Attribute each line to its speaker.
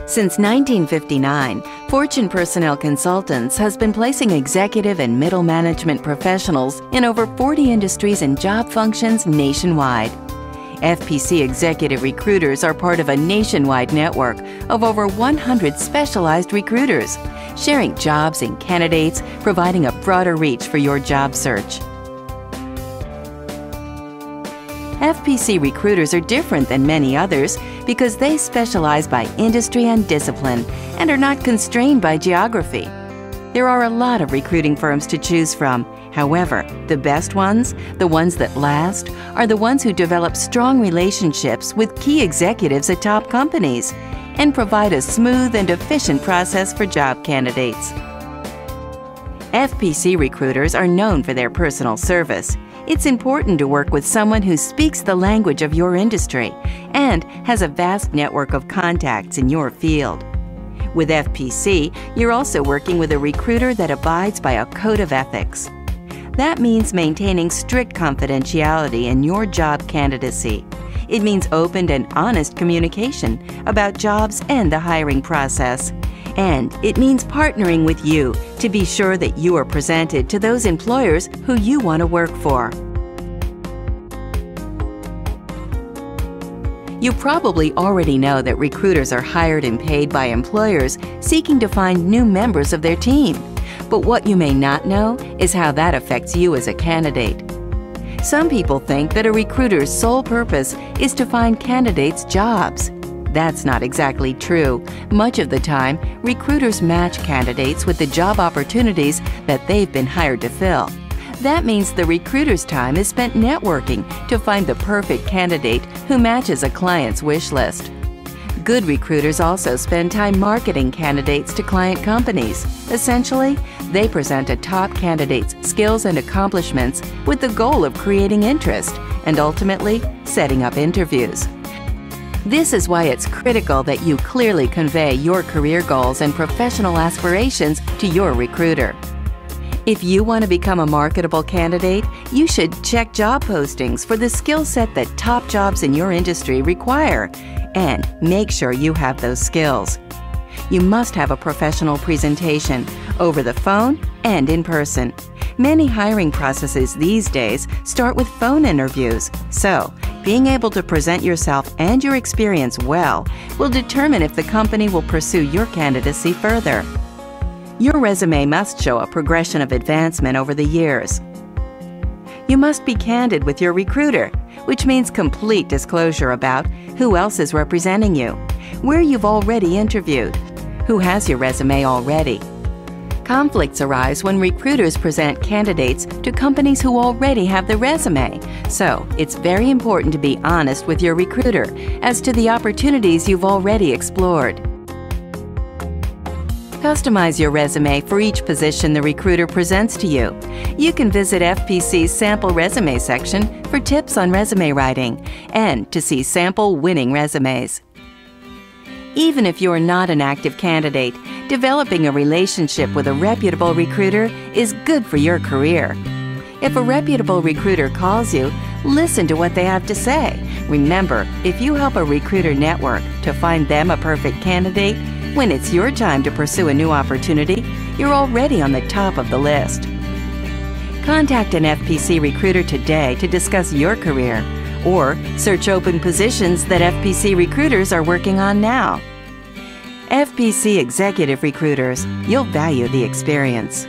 Speaker 1: Since 1959, Fortune Personnel Consultants has been placing executive and middle management professionals in over 40 industries and job functions nationwide. FPC executive recruiters are part of a nationwide network of over 100 specialized recruiters, sharing jobs and candidates, providing a broader reach for your job search. FPC recruiters are different than many others because they specialize by industry and discipline and are not constrained by geography. There are a lot of recruiting firms to choose from. However, the best ones, the ones that last, are the ones who develop strong relationships with key executives at top companies and provide a smooth and efficient process for job candidates. FPC recruiters are known for their personal service. It's important to work with someone who speaks the language of your industry and has a vast network of contacts in your field. With FPC, you're also working with a recruiter that abides by a code of ethics. That means maintaining strict confidentiality in your job candidacy. It means open and honest communication about jobs and the hiring process. And it means partnering with you to be sure that you are presented to those employers who you want to work for. You probably already know that recruiters are hired and paid by employers seeking to find new members of their team. But what you may not know is how that affects you as a candidate. Some people think that a recruiter's sole purpose is to find candidates jobs. That's not exactly true. Much of the time, recruiters match candidates with the job opportunities that they've been hired to fill. That means the recruiter's time is spent networking to find the perfect candidate who matches a client's wish list. Good recruiters also spend time marketing candidates to client companies. Essentially, they present a top candidate's skills and accomplishments with the goal of creating interest and ultimately setting up interviews. This is why it's critical that you clearly convey your career goals and professional aspirations to your recruiter. If you want to become a marketable candidate, you should check job postings for the skill set that top jobs in your industry require and make sure you have those skills. You must have a professional presentation over the phone and in person. Many hiring processes these days start with phone interviews, so being able to present yourself and your experience well will determine if the company will pursue your candidacy further. Your resume must show a progression of advancement over the years. You must be candid with your recruiter, which means complete disclosure about who else is representing you, where you've already interviewed, who has your resume already. Conflicts arise when recruiters present candidates to companies who already have the resume, so it's very important to be honest with your recruiter as to the opportunities you've already explored. Customize your resume for each position the recruiter presents to you. You can visit FPC's sample resume section for tips on resume writing and to see sample winning resumes. Even if you're not an active candidate, developing a relationship with a reputable recruiter is good for your career. If a reputable recruiter calls you, listen to what they have to say. Remember, if you help a recruiter network to find them a perfect candidate, when it's your time to pursue a new opportunity, you're already on the top of the list. Contact an FPC recruiter today to discuss your career, or search open positions that FPC recruiters are working on now. FPC Executive Recruiters, you'll value the experience.